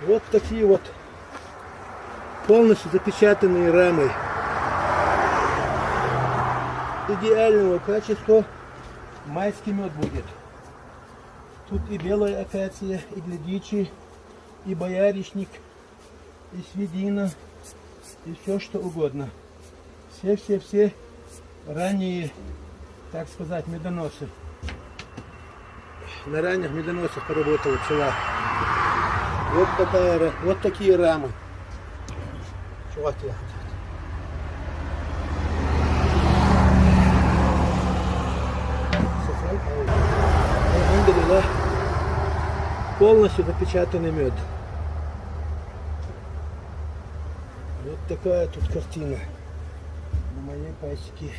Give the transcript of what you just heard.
Вот такие вот полностью запечатанные рамы идеального качества. Майский мед будет. Тут и белая акация, и глядичи, и боярышник, и свинина, и все что угодно. Все ранние, так сказать, медоносы. На ранних медоносах поработала пчела. Вот такие рамы. Чего ты? Алхамдулилlah, полностью запечатанный мед. Вот такая тут картина на моей пасеке.